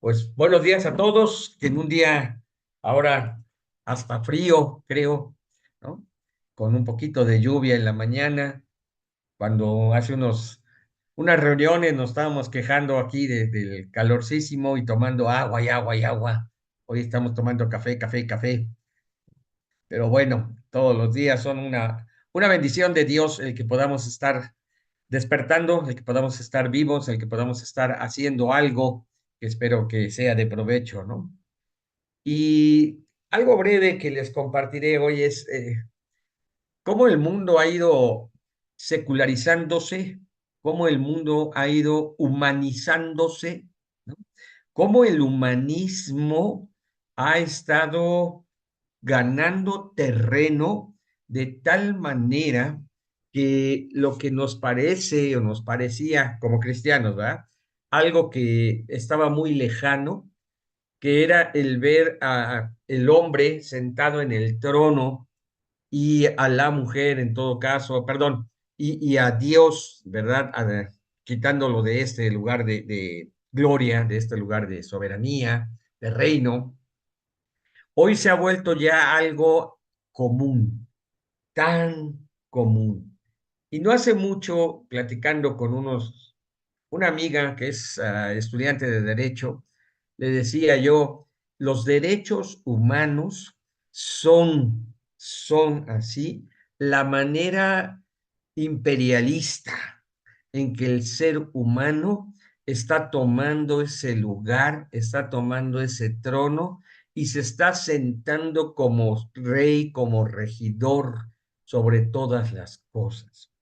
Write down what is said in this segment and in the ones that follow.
Pues buenos días a todos, que en un día ahora hasta frío, creo, ¿no? Con un poquito de lluvia en la mañana, cuando hace unas reuniones nos estábamos quejando aquí del calorcísimo y tomando agua y agua y agua. Hoy estamos tomando café, café, café. Pero bueno, todos los días son una bendición de Dios el que podamos estar despertando, el que podamos estar vivos, el que podamos estar haciendo algo que espero que sea de provecho, ¿no? Y algo breve que les compartiré hoy es cómo el mundo ha ido secularizándose, cómo el mundo ha ido humanizándose, ¿no? Cómo el humanismo ha estado ganando terreno de tal manera que lo que nos parece o nos parecía como cristianos, ¿verdad? Algo que estaba muy lejano, que era el ver a el hombre sentado en el trono y a la mujer en todo caso, perdón, y a Dios, ¿verdad? Quitándolo de este lugar de gloria, de este lugar de soberanía, de reino, hoy se ha vuelto ya algo común, tan común. Y no hace mucho, platicando con una amiga que es estudiante de Derecho, le decía yo, los derechos humanos son así la manera imperialista en que el ser humano está tomando ese lugar, está tomando ese trono y se está sentando como rey, como regidor sobre todas las cosas.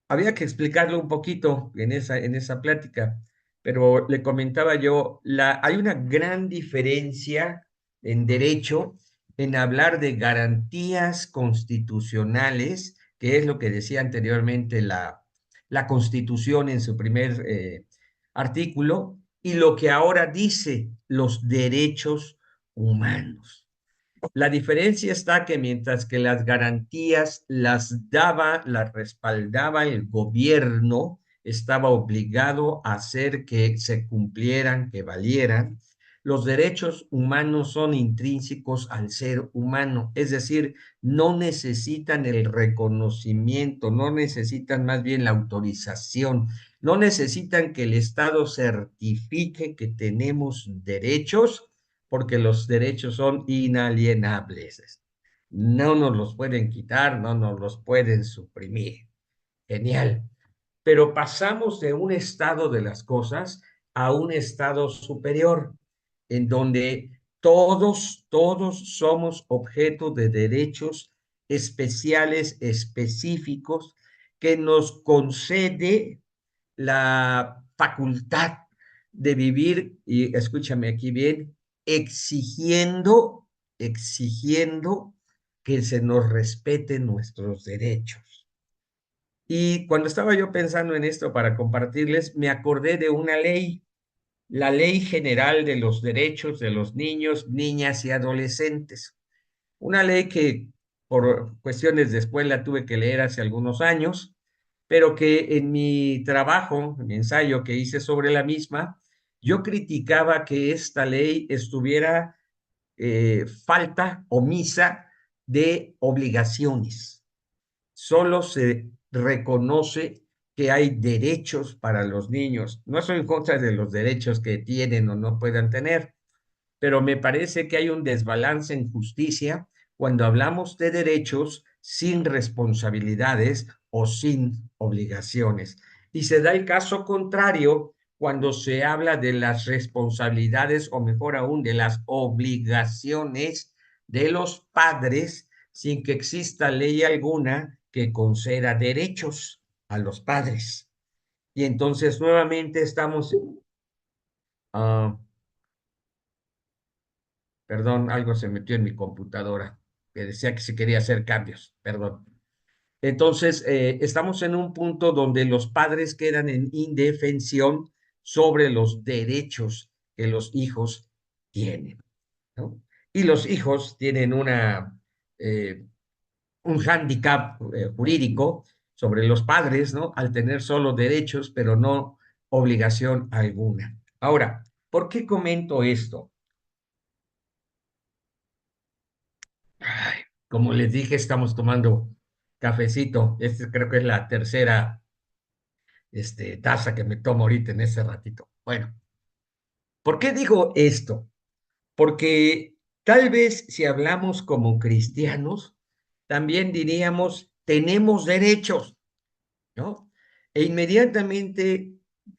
Había que explicarlo un poquito en esa plática, pero le comentaba yo, hay una gran diferencia en derecho en hablar de garantías constitucionales, que es lo que decía anteriormente la Constitución en su primer artículo, y lo que ahora dice los derechos humanos. La diferencia está que mientras que las garantías las daba, las respaldaba el gobierno, estaba obligado a hacer que se cumplieran, que valieran, los derechos humanos son intrínsecos al ser humano, es decir, no necesitan el reconocimiento, no necesitan más bien la autorización, no necesitan que el Estado certifique que tenemos derechos porque los derechos son inalienables. No nos los pueden quitar, no nos los pueden suprimir. Genial. Pero pasamos de un estado de las cosas a un estado superior, en donde todos somos objeto de derechos especiales, específicos, que nos concede la facultad de vivir, y escúchame aquí bien, exigiendo que se nos respeten nuestros derechos. Y cuando estaba yo pensando en esto para compartirles, me acordé de una ley, la Ley General de los Derechos de los Niños, Niñas y Adolescentes. Una ley que por cuestiones de escuela tuve que leer hace algunos años, pero que en mi trabajo, en mi ensayo que hice sobre la misma, yo criticaba que esta ley estuviera falta omisa de obligaciones. Solo se reconoce que hay derechos para los niños. No estoy en contra de los derechos que tienen o no puedan tener, pero me parece que hay un desbalance en justicia cuando hablamos de derechos sin responsabilidades o sin obligaciones. Y se da el caso contrario cuando se habla de las responsabilidades o mejor aún de las obligaciones de los padres sin que exista ley alguna que conceda derechos a los padres. Y entonces nuevamente estamos, uh, perdón, algo se metió en mi computadora que decía que se quería hacer cambios, perdón. Entonces, estamos en un punto donde los padres quedan en indefensión sobre los derechos que los hijos tienen, ¿no? y los hijos tienen un hándicap jurídico sobre los padres, ¿no? Al tener solo derechos, pero no obligación alguna. Ahora, ¿por qué comento esto? Ay, como les dije, estamos tomando cafecito. Este creo que es la tercera taza que me tomo ahorita en ese ratito. Bueno, ¿por qué digo esto? Porque tal vez si hablamos como cristianos, también diríamos, tenemos derechos, ¿no? E inmediatamente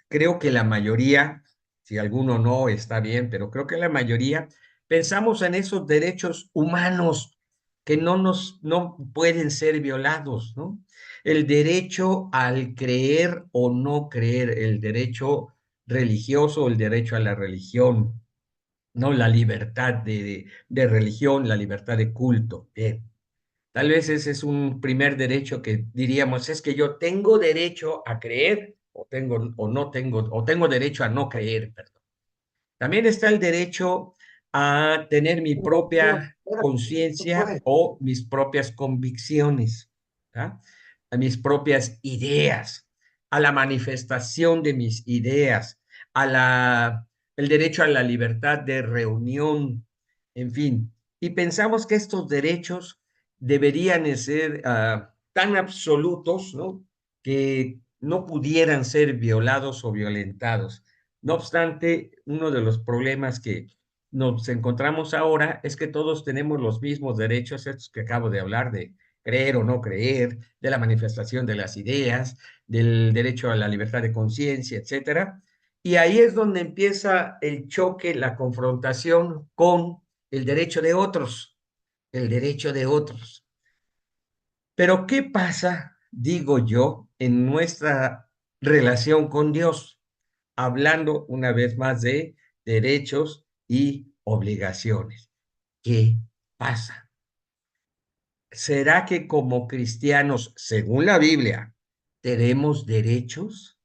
creo que la mayoría, si alguno no está bien, pero creo que la mayoría pensamos en esos derechos humanos que no pueden ser violados, ¿no? El derecho al creer o no creer, el derecho religioso, el derecho a la religión, ¿no? La libertad de religión, la libertad de culto. Bien. Tal vez ese es un primer derecho que diríamos, es que yo tengo derecho a creer o no tengo, o tengo derecho a no creer, perdón. También está el derecho a tener mi propia conciencia o mis propias convicciones, ¿ah? A mis propias ideas, a la manifestación de mis ideas, el derecho a la libertad de reunión, en fin. Y pensamos que estos derechos deberían ser tan absolutos, ¿no? Que no pudieran ser violados o violentados. No obstante, uno de los problemas que nos encontramos ahora es que todos tenemos los mismos derechos, estos que acabo de hablar, de creer o no creer, de la manifestación de las ideas, del derecho a la libertad de conciencia, etcétera. Y ahí es donde empieza el choque, la confrontación con el derecho de otros, el derecho de otros. Pero ¿qué pasa, digo yo, en nuestra relación con Dios? Hablando una vez más de derechos y obligaciones. ¿Qué pasa? ¿Será que como cristianos, según la Biblia, tenemos derechos?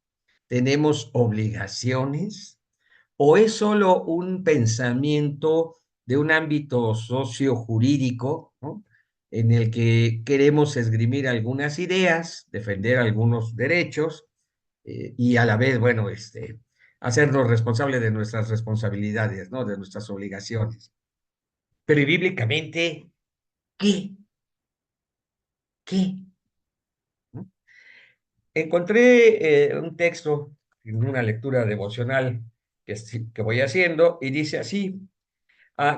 ¿Tenemos obligaciones? ¿O es solo un pensamiento de un ámbito sociojurídico, ¿no? En el que queremos esgrimir algunas ideas, defender algunos derechos y a la vez, bueno, hacernos responsables de nuestras responsabilidades, ¿no? De nuestras obligaciones. Pero y bíblicamente, ¿qué? ¿Qué? ¿No? Encontré un texto en una lectura devocional que voy haciendo y dice así,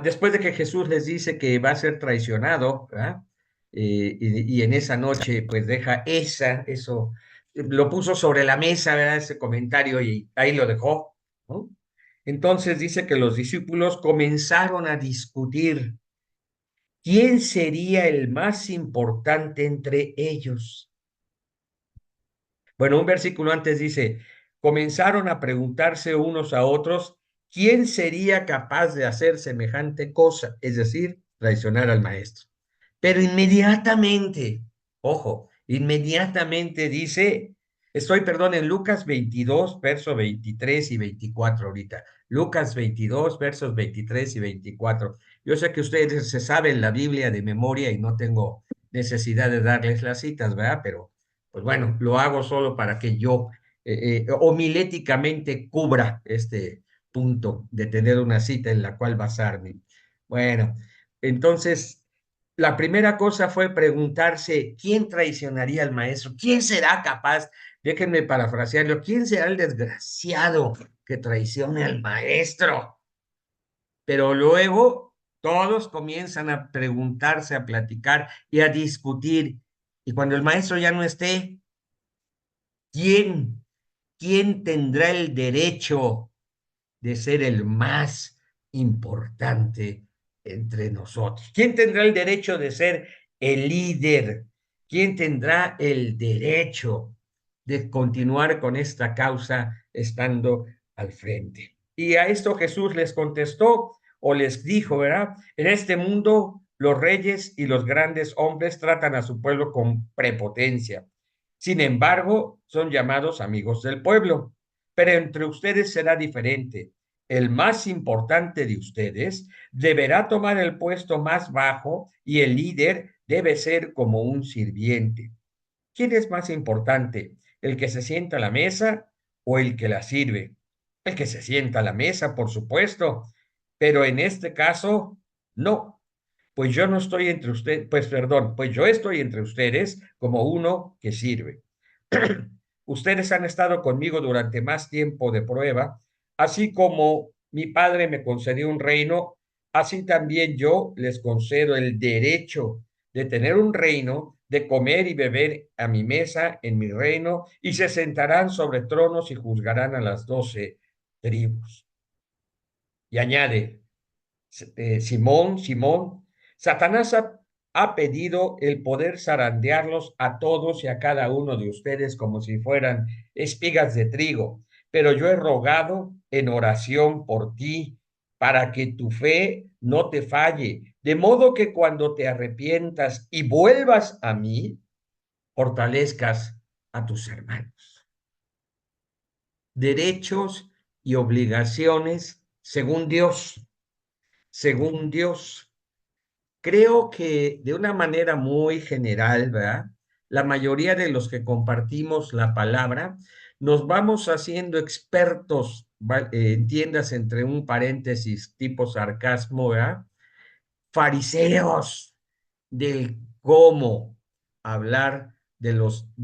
después de que Jesús les dice que va a ser traicionado, ¿verdad? Y en esa noche pues deja eso, lo puso sobre la mesa, ¿verdad? Ese comentario y ahí lo dejó, ¿no? Entonces dice que los discípulos comenzaron a discutir quién sería el más importante entre ellos. Bueno, un versículo antes dice, comenzaron a preguntarse unos a otros, ¿quién sería capaz de hacer semejante cosa? Es decir, traicionar al maestro. Pero inmediatamente, ojo, inmediatamente dice, perdón, en Lucas 22, verso 23 y 24 ahorita. Lucas 22, versos 23 y 24. Yo sé que ustedes se saben la Biblia de memoria y no tengo necesidad de darles las citas, ¿verdad? Pero pues bueno, lo hago solo para que yo homiléticamente cubra este punto de tener una cita en la cual basarme. Bueno, entonces, la primera cosa fue preguntarse, ¿quién traicionaría al maestro? ¿Quién será capaz? Déjenme parafrasearlo, ¿quién será el desgraciado que traicione al maestro? Pero luego todos comienzan a preguntarse, a platicar y a discutir. Y cuando el maestro ya no esté, ¿quién, quién tendrá el derecho de ser el más importante entre nosotros? ¿Quién tendrá el derecho de ser el líder? ¿Quién tendrá el derecho de continuar con esta causa estando al frente? Y a esto Jesús les contestó o les dijo, ¿verdad? En este mundo los reyes y los grandes hombres tratan a su pueblo con prepotencia. Sin embargo, son llamados amigos del pueblo. Pero entre ustedes será diferente. el más importante de ustedes, deberá tomar el puesto más bajo y el líder debe ser como un sirviente. ¿Quién es más importante, el que se sienta a la mesa o el que la sirve? El que se sienta a la mesa, por supuesto, pero en este caso, no. Pues yo no estoy entre ustedes, pues perdón, pues yo estoy entre ustedes como uno que sirve. Ustedes han estado conmigo durante más tiempo de prueba, así como mi padre me concedió un reino, así también yo les concedo el derecho de tener un reino, de comer y beber a mi mesa en mi reino, y se sentarán sobre tronos y juzgarán a las 12 tribus. Y añade, Simón, Simón, Satanás ha pedido el poder zarandearlos a todos y a cada uno de ustedes como si fueran espigas de trigo, pero yo he rogado en oración por ti para que tu fe no te falle, de modo que cuando te arrepientas y vuelvas a mí, fortalezcas a tus hermanos. Derechos y obligaciones según Dios, según Dios. Creo que de una manera muy general, ¿verdad? La mayoría de los que compartimos la palabra nos vamos haciendo expertos, entiendas entre un paréntesis tipo sarcasmo, ¿verdad? Fariseos del cómo hablar de los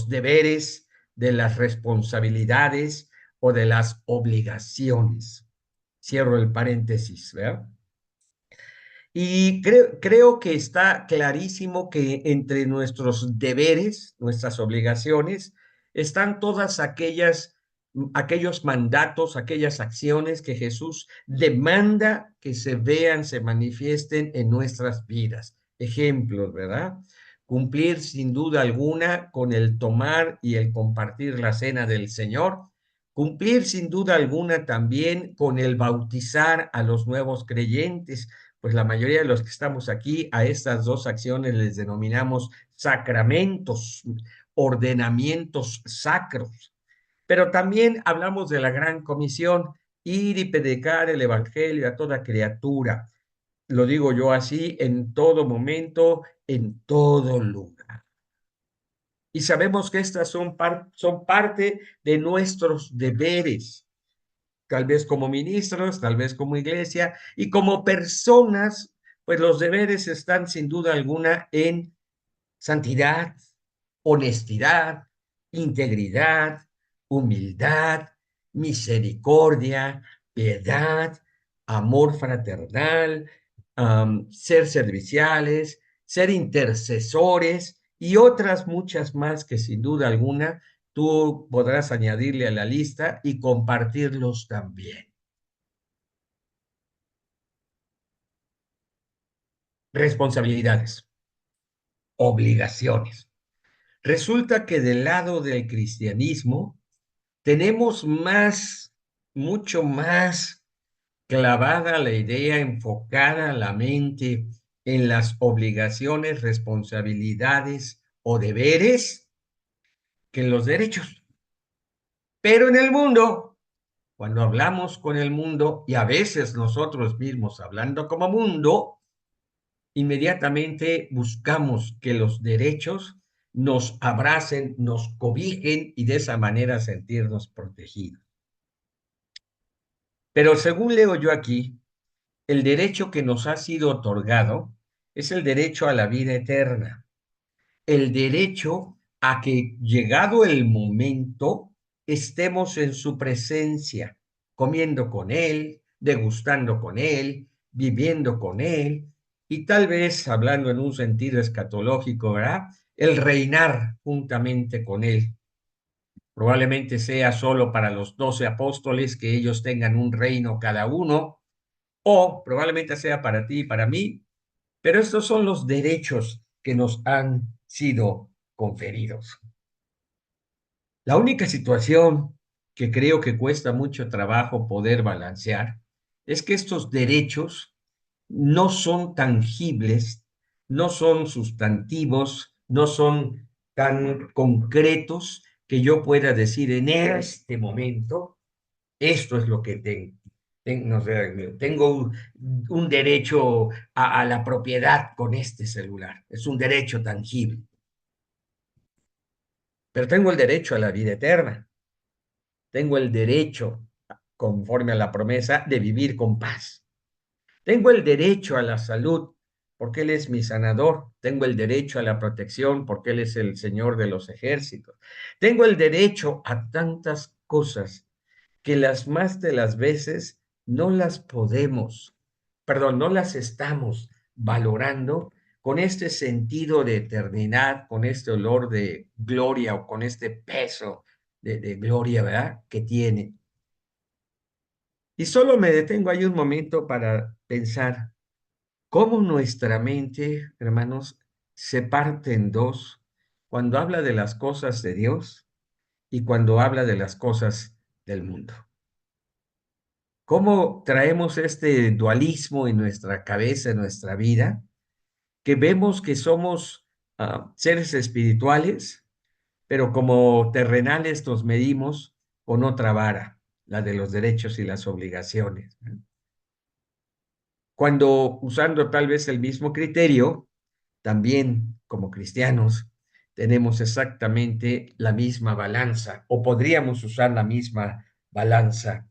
deberes, de las responsabilidades o de las obligaciones. Cierro el paréntesis, ¿verdad? Y creo que está clarísimo que entre nuestros deberes, nuestras obligaciones, están todas aquellos mandatos, aquellas acciones que Jesús demanda que se vean, se manifiesten en nuestras vidas. Ejemplos, ¿verdad? Cumplir sin duda alguna con el tomar y el compartir la cena del Señor. Cumplir sin duda alguna también con el bautizar a los nuevos creyentes, pues la mayoría de los que estamos aquí, a estas dos acciones les denominamos sacramentos, ordenamientos sacros. Pero también hablamos de la gran comisión, ir y predicar el evangelio a toda criatura. Lo digo yo así, en todo momento, en todo lugar. Y sabemos que estas son parte de nuestros deberes, tal vez como ministros, tal vez como iglesia y como personas, pues los deberes están sin duda alguna en santidad, honestidad, integridad, humildad, misericordia, piedad, amor fraternal, ser serviciales, ser intercesores y otras muchas más que sin duda alguna tú podrás añadirle a la lista y compartirlos también. Responsabilidades, obligaciones. Resulta que del lado del cristianismo tenemos mucho más clavada la idea, enfocada la mente en las obligaciones, responsabilidades o deberes que en los derechos. Pero en el mundo, cuando hablamos con el mundo y a veces nosotros mismos hablando como mundo, inmediatamente buscamos que los derechos nos abracen, nos cobijen y de esa manera sentirnos protegidos. Pero según leo yo aquí, el derecho que nos ha sido otorgado es el derecho a la vida eterna, el derecho a que llegado el momento estemos en su presencia, comiendo con Él, degustando con Él, viviendo con Él y tal vez, hablando en un sentido escatológico, ¿verdad? El reinar juntamente con Él. Probablemente sea solo para los 12 apóstoles que ellos tengan un reino cada uno, o probablemente sea para ti y para mí, pero estos son los derechos que nos han sido conferidos. La única situación que creo que cuesta mucho trabajo poder balancear es que estos derechos no son tangibles, no son sustantivos, no son tan concretos que yo pueda decir en este momento, esto es lo que tengo. No sé, tengo un derecho a la propiedad con este celular. Es un derecho tangible. Pero tengo el derecho a la vida eterna. Tengo el derecho, conforme a la promesa, de vivir con paz. Tengo el derecho a la salud porque Él es mi sanador. Tengo el derecho a la protección porque Él es el Señor de los ejércitos. Tengo el derecho a tantas cosas que las más de las veces no las podemos, perdón, no las estamos valorando con este sentido de eternidad, con este olor de gloria o con este peso de gloria, ¿verdad? Que tiene. Y solo me detengo ahí un momento para pensar cómo nuestra mente, hermanos, se parte en dos cuando habla de las cosas de Dios y cuando habla de las cosas del mundo. ¿Cómo traemos este dualismo en nuestra cabeza, en nuestra vida, que vemos que somos seres espirituales, pero como terrenales nos medimos con otra vara, la de los derechos y las obligaciones? Cuando usando tal vez el mismo criterio, también como cristianos tenemos exactamente la misma balanza o podríamos usar la misma balanza,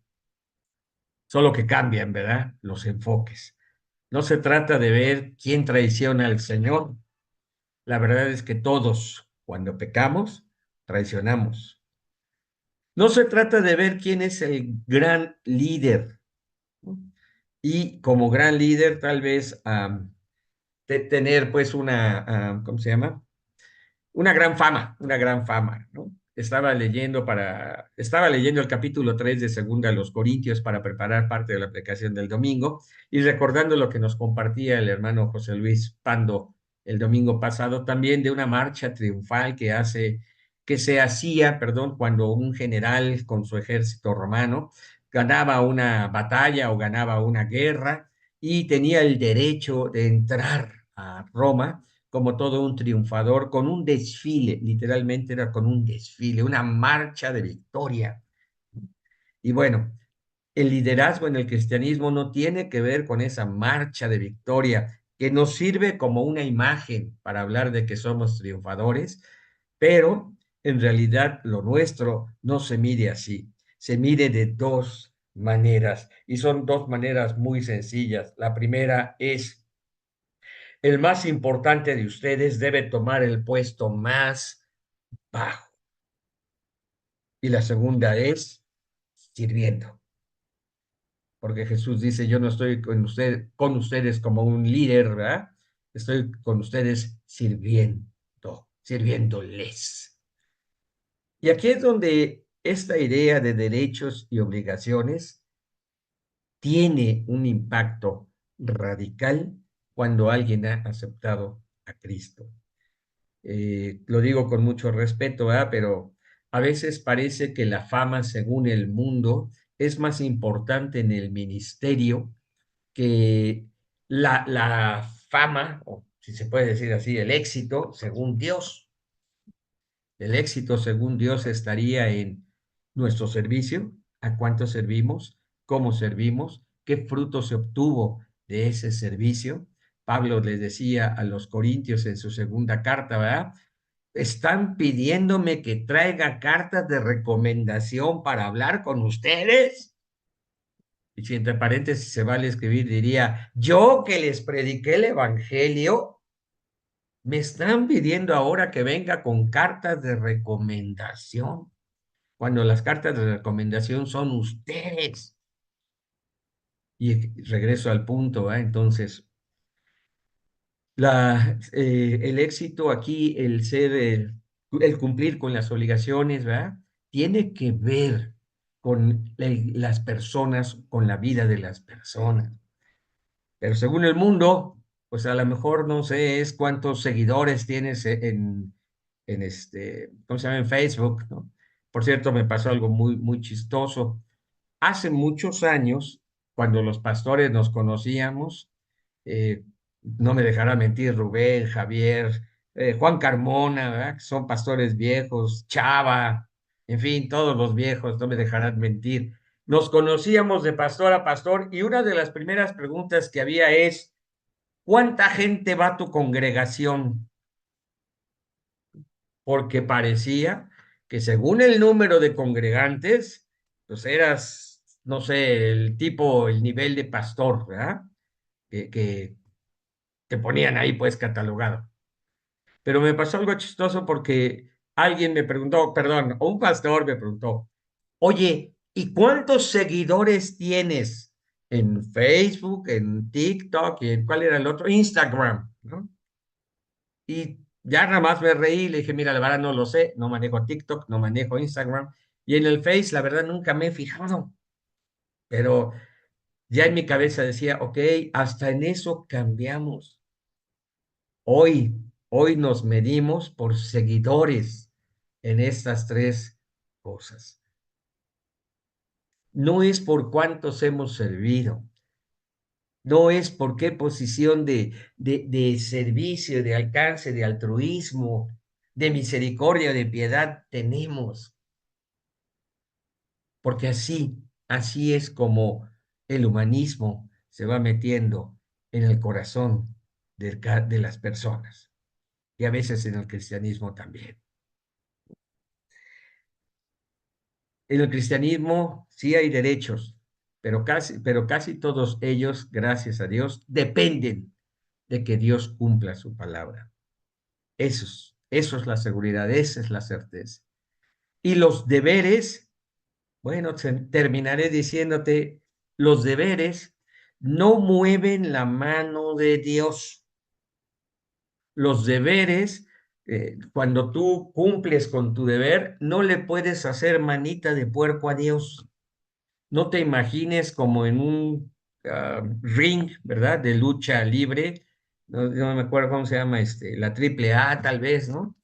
solo que cambian, ¿verdad? Los enfoques. No se trata de ver quién traiciona al Señor. La verdad es que todos, cuando pecamos, traicionamos. No se trata de ver quién es el gran líder, ¿no? Y como gran líder, tal vez tener pues ¿cómo se llama? Una gran fama, ¿no? Estaba leyendo el capítulo 3 de Segunda a los Corintios para preparar parte de la aplicación del domingo y recordando lo que nos compartía el hermano José Luis Pando el domingo pasado también de una marcha triunfal que se hacía, perdón, cuando un general con su ejército romano ganaba una batalla o ganaba una guerra y tenía el derecho de entrar a Roma como todo un triunfador, con un desfile, literalmente era con un desfile, una marcha de victoria. Y bueno, el liderazgo en el cristianismo no tiene que ver con esa marcha de victoria que nos sirve como una imagen para hablar de que somos triunfadores, pero en realidad lo nuestro no se mide así, se mide de dos maneras y son dos maneras muy sencillas. La primera es el más importante de ustedes debe tomar el puesto más bajo. Y la segunda es sirviendo. Porque Jesús dice, yo no estoy con ustedes como un líder, ¿verdad? Estoy con ustedes sirviéndoles. Y aquí es donde esta idea de derechos y obligaciones tiene un impacto radical cuando alguien ha aceptado a Cristo. Lo digo con mucho respeto, ¿verdad? Pero a veces parece que la fama, según el mundo, es más importante en el ministerio que la fama, o si se puede decir así, el éxito, según Dios. El éxito, según Dios, estaría en nuestro servicio, a cuánto servimos, cómo servimos, qué fruto se obtuvo de ese servicio. Pablo les decía a los corintios en su segunda carta, ¿verdad? Están pidiéndome que traiga cartas de recomendación para hablar con ustedes. Y si entre paréntesis se vale escribir, diría, yo que les prediqué el evangelio, me están pidiendo ahora que venga con cartas de recomendación, cuando las cartas de recomendación son ustedes. Y regreso al punto, ¿eh? Entonces, el éxito aquí, el cumplir con las obligaciones, ¿verdad? Tiene que ver con las personas, con la vida de las personas. Pero según el mundo, pues a lo mejor no sé es cuántos seguidores tienes ¿cómo se llama? En Facebook, ¿no? Por cierto, me pasó algo muy, muy chistoso. Hace muchos años, cuando los pastores nos conocíamos, eh, no me dejará mentir Rubén, Javier, Juan Carmona, ¿verdad? Que son pastores viejos, Chava, en fin, todos los viejos, no me dejarán mentir. Nos conocíamos de pastor a pastor y una de las primeras preguntas que había es, ¿cuánta gente va a tu congregación? Porque parecía que según el número de congregantes, pues eras, no sé, el tipo, el nivel de pastor, ¿verdad? Que te ponían ahí pues catalogado. Pero me pasó algo chistoso porque alguien me preguntó, perdón, un pastor me preguntó, oye, ¿y cuántos seguidores tienes en Facebook, en TikTok y en cuál era el otro? Instagram, ¿no? Y ya nada más me reí y le dije, mira, la verdad no lo sé, no manejo TikTok, no manejo Instagram. Y en el Face, la verdad, nunca me he fijado. Pero ya en mi cabeza decía, ok, hasta en eso cambiamos. Hoy nos medimos por seguidores en estas tres cosas. No es por cuántos hemos servido, no es por qué posición de servicio, de alcance, de altruismo, de misericordia, de piedad tenemos, porque así es como el humanismo se va metiendo en el corazón de las personas y a veces en el cristianismo también. En el cristianismo sí hay derechos, pero casi todos ellos, gracias a Dios, dependen de que Dios cumpla su palabra. Eso es la seguridad, esa es la certeza. Y los deberes, bueno, terminaré diciéndote, los deberes no mueven la mano de Dios. Los deberes, cuando tú cumples con tu deber, no le puedes hacer manita de puerco a Dios. No te imagines como en un ring, ¿verdad? De lucha libre. No me acuerdo cómo se llama, la triple A tal vez, ¿no?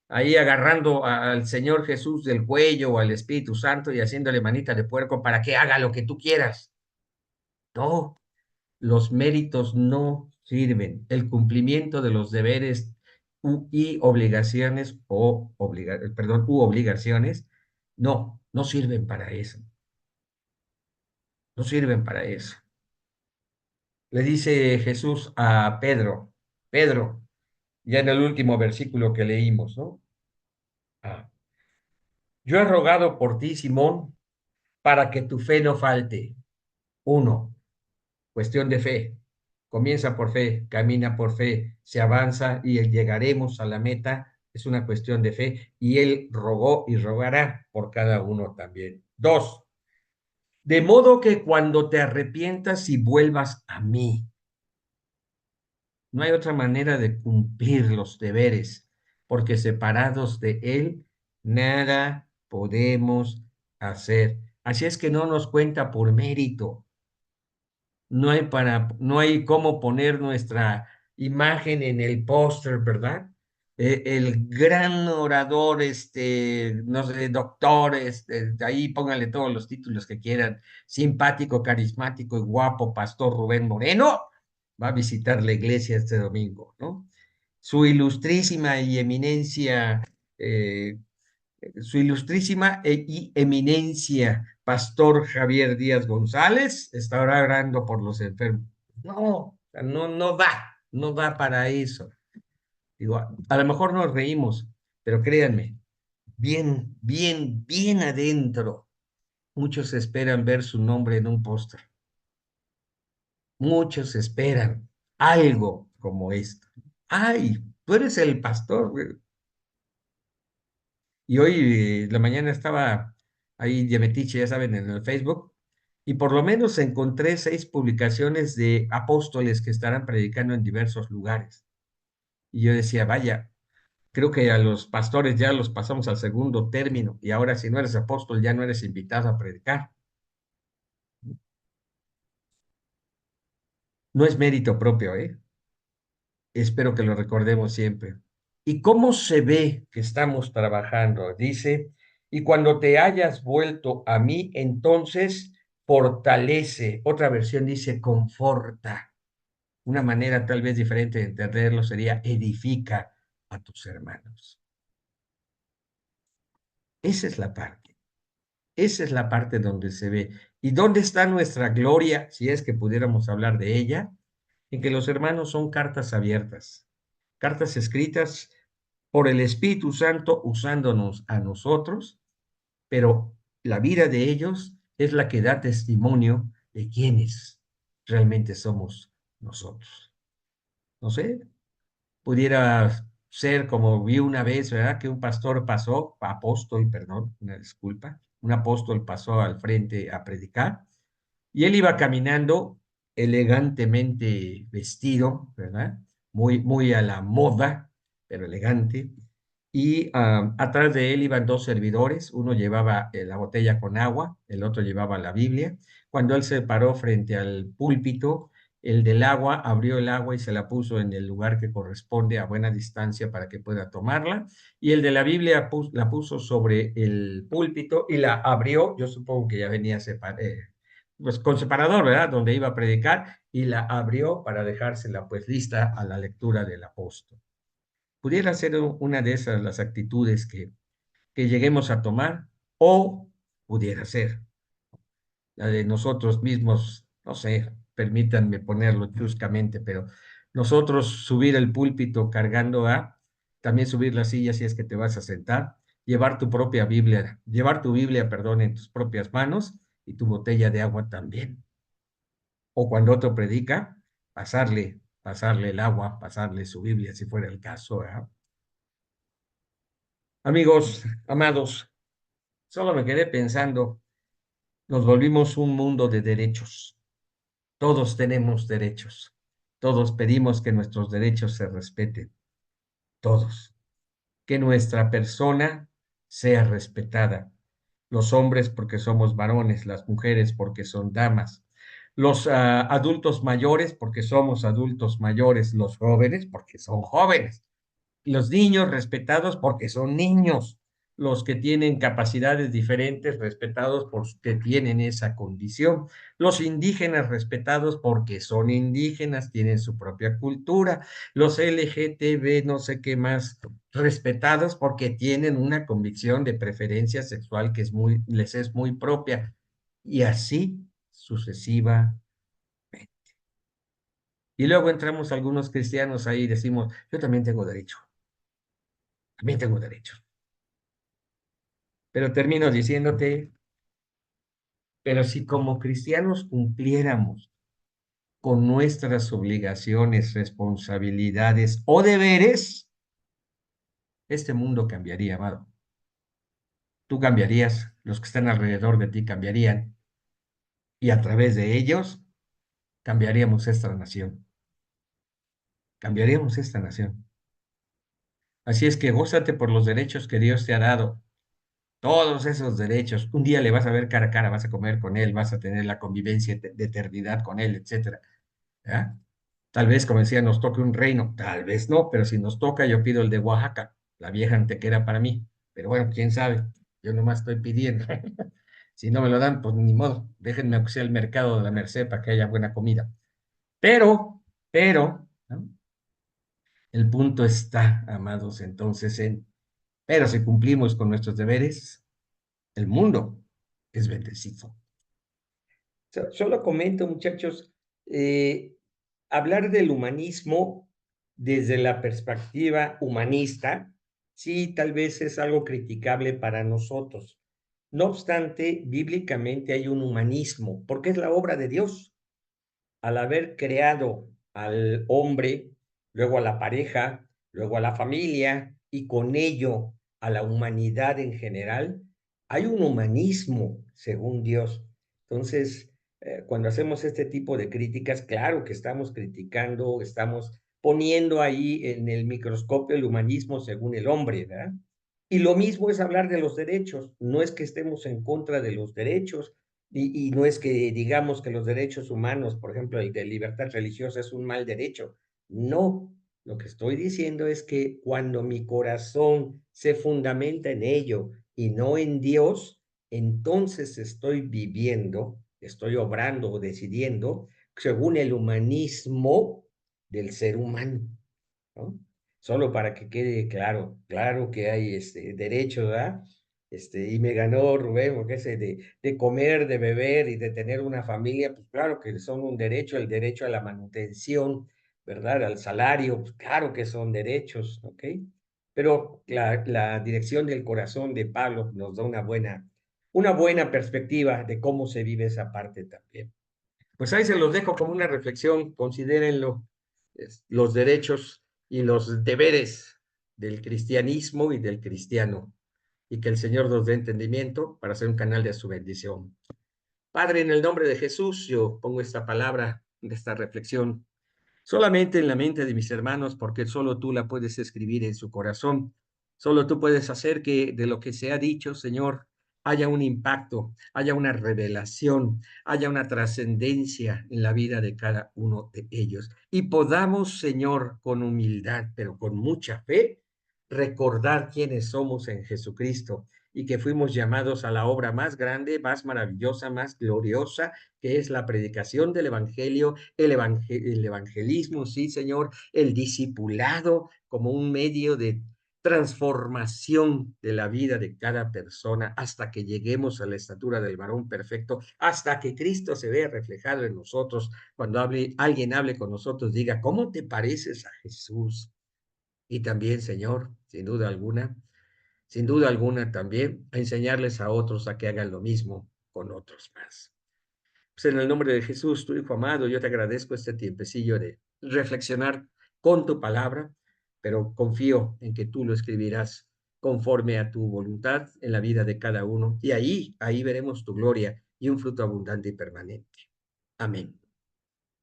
Ahí agarrando al Señor Jesús del cuello o al Espíritu Santo y haciéndole manita de puerco para que haga lo que tú quieras. No, los méritos no sirven. El cumplimiento de los deberes y obligaciones perdón, u obligaciones, no sirven para eso. No sirven para eso. Le dice Jesús a Pedro, Pedro, ya en el último versículo que leímos, ¿no? Ah, yo he rogado por ti, Simón, para que tu fe no falte. Uno, cuestión de fe. Comienza por fe, camina por fe, se avanza y llegaremos a la meta. Es una cuestión de fe y él rogó y rogará por cada uno también. Dos, de modo que cuando te arrepientas y vuelvas a mí, no hay otra manera de cumplir los deberes, porque separados de Él, nada podemos hacer. Así es que no nos cuenta por mérito. No hay cómo poner nuestra imagen en el póster, ¿verdad? El gran orador, no sé, doctor, de ahí pónganle todos los títulos que quieran, simpático, carismático y guapo, Pastor Rubén Moreno, va a visitar la iglesia este domingo, ¿no? Su ilustrísima y eminencia, su ilustrísima y eminencia, Pastor Javier Díaz González, está ahora orando por los enfermos. No, no da para eso. Digo, a lo mejor nos reímos, pero créanme, bien, bien, bien adentro, muchos esperan ver su nombre en un póster. Muchos esperan algo como esto. Ay, tú eres el pastor, güey. Y hoy, la mañana estaba ahí de metiche, ya saben, en el Facebook, y por lo menos encontré 6 publicaciones de apóstoles que estarán predicando en diversos lugares. Y yo decía, vaya, creo que a los pastores ya los pasamos al segundo término, y ahora si no eres apóstol ya no eres invitado a predicar. No es mérito propio, ¿eh? Espero que lo recordemos siempre. ¿Y cómo se ve que estamos trabajando? Dice, y cuando te hayas vuelto a mí, entonces fortalece. Otra versión dice, conforta. Una manera tal vez diferente de entenderlo sería, edifica a tus hermanos. Esa es la parte. Esa es la parte donde se ve. ¿Y dónde está nuestra gloria, si es que pudiéramos hablar de ella? En que los hermanos son cartas abiertas, cartas escritas por el Espíritu Santo usándonos a nosotros, pero la vida de ellos es la que da testimonio de quiénes realmente somos nosotros. No sé, pudiera ser como vi una vez, ¿verdad? Que un pastor pasó, apóstol, perdón, una disculpa, un apóstol pasó al frente a predicar y él iba caminando elegantemente vestido, ¿verdad? Muy a la moda, pero elegante. Y atrás de él iban dos servidores, uno llevaba la botella con agua, el otro llevaba la Biblia. Cuando él se paró frente al púlpito, el del agua abrió el agua y se la puso en el lugar que corresponde a buena distancia para que pueda tomarla. Y el de la Biblia la puso sobre el púlpito y la abrió, yo supongo que ya venía pues con separador, ¿verdad? Donde iba a predicar y la abrió para dejársela pues lista a la lectura del apóstol. Pudiera ser una de esas las actitudes que lleguemos a tomar o pudiera ser la de nosotros mismos, no sé, permítanme ponerlo chuscamente, pero nosotros subir el púlpito cargando también subir la silla si es que te vas a sentar, llevar tu propia Biblia, llevar tu Biblia, perdón, en tus propias manos y tu botella de agua también. O cuando otro predica, pasarle el agua, pasarle su Biblia, si fuera el caso, ¿verdad? Amigos, amados, solo me quedé pensando, nos volvimos un mundo de derechos. Todos tenemos derechos. Todos pedimos que nuestros derechos se respeten. Todos. Que nuestra persona sea respetada. Los hombres porque somos varones, las mujeres porque son damas, los adultos mayores porque somos adultos mayores, los jóvenes porque son jóvenes, los niños respetados porque son niños, los que tienen capacidades diferentes respetados porque tienen esa condición, los indígenas respetados porque son indígenas, tienen su propia cultura, los LGTB no sé qué más respetados porque tienen una convicción de preferencia sexual que les es muy propia y así sucesiva. Y luego entramos algunos cristianos ahí y decimos, yo también tengo derecho. Pero termino diciéndote, pero si como cristianos cumpliéramos con nuestras obligaciones, responsabilidades o deberes, este mundo cambiaría, amado. Tú cambiarías, los que están alrededor de ti cambiarían, y a través de ellos cambiaríamos esta nación. Cambiaríamos esta nación. Así es que gózate por los derechos que Dios te ha dado. Todos esos derechos. Un día le vas a ver cara a cara, vas a comer con él, vas a tener la convivencia de eternidad con él, etcétera. ¿Ya? Tal vez, como decía, nos toque un reino, tal vez no, pero si nos toca, yo pido el de Oaxaca, la vieja antequera para mí. Pero bueno, quién sabe, yo nomás estoy pidiendo. Si no me lo dan, pues ni modo, déjenme aunque sea el mercado de la Merced para que haya buena comida. Pero, ¿no? El punto está, amados, entonces, pero si cumplimos con nuestros deberes, el mundo es bendecido. Solo comento, muchachos, eh, hablar del humanismo desde la perspectiva humanista, sí, tal vez es algo criticable para nosotros. No obstante, bíblicamente hay un humanismo, porque es la obra de Dios al haber creado al hombre, luego a la pareja, luego a la familia y con ello a la humanidad en general, hay un humanismo según Dios. Entonces, cuando hacemos este tipo de críticas, claro que estamos criticando, estamos poniendo ahí en el microscopio el humanismo según el hombre, ¿verdad? Y lo mismo es hablar de los derechos. No es que estemos en contra de los derechos y no es que digamos que los derechos humanos, por ejemplo, el de libertad religiosa es un mal derecho. No, lo que estoy diciendo es que cuando mi corazón se fundamenta en ello y no en Dios, entonces estoy viviendo, estoy obrando o decidiendo según el humanismo del ser humano, ¿no? Solo para que quede claro, claro que hay este derecho, ¿verdad? y me ganó Rubén, porque ese de comer, de beber y de tener una familia, pues claro que son un derecho, el derecho a la manutención, ¿verdad? Al salario, pues claro que son derechos, ¿ok? Pero la dirección del corazón de Pablo nos da una buena perspectiva de cómo se vive esa parte también. Pues ahí se los dejo como una reflexión, considérenlo, los derechos y los deberes del cristianismo y del cristiano, y que el Señor nos dé entendimiento para ser un canal de su bendición. Padre, en el nombre de Jesús, yo pongo esta palabra, esta reflexión solamente en la mente de mis hermanos, porque solo tú la puedes escribir en su corazón. Solo tú puedes hacer que de lo que se ha dicho, Señor, haya un impacto, haya una revelación, haya una trascendencia en la vida de cada uno de ellos. Y podamos, Señor, con humildad, pero con mucha fe, recordar quiénes somos en Jesucristo y que fuimos llamados a la obra más grande, más maravillosa, más gloriosa, que es la predicación del Evangelio, el evangelismo, sí, Señor, el discipulado como un medio de transformación de la vida de cada persona hasta que lleguemos a la estatura del varón perfecto, hasta que Cristo se vea reflejado en nosotros. Cuando alguien hable con nosotros, diga, ¿cómo te pareces a Jesús? Y también, Señor, sin duda alguna también, a enseñarles a otros a que hagan lo mismo con otros más. Pues en el nombre de Jesús, tu Hijo amado, yo te agradezco este tiempecillo de reflexionar con tu palabra, pero confío en que tú lo escribirás conforme a tu voluntad en la vida de cada uno. Y ahí veremos tu gloria y un fruto abundante y permanente. Amén.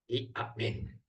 Y amén.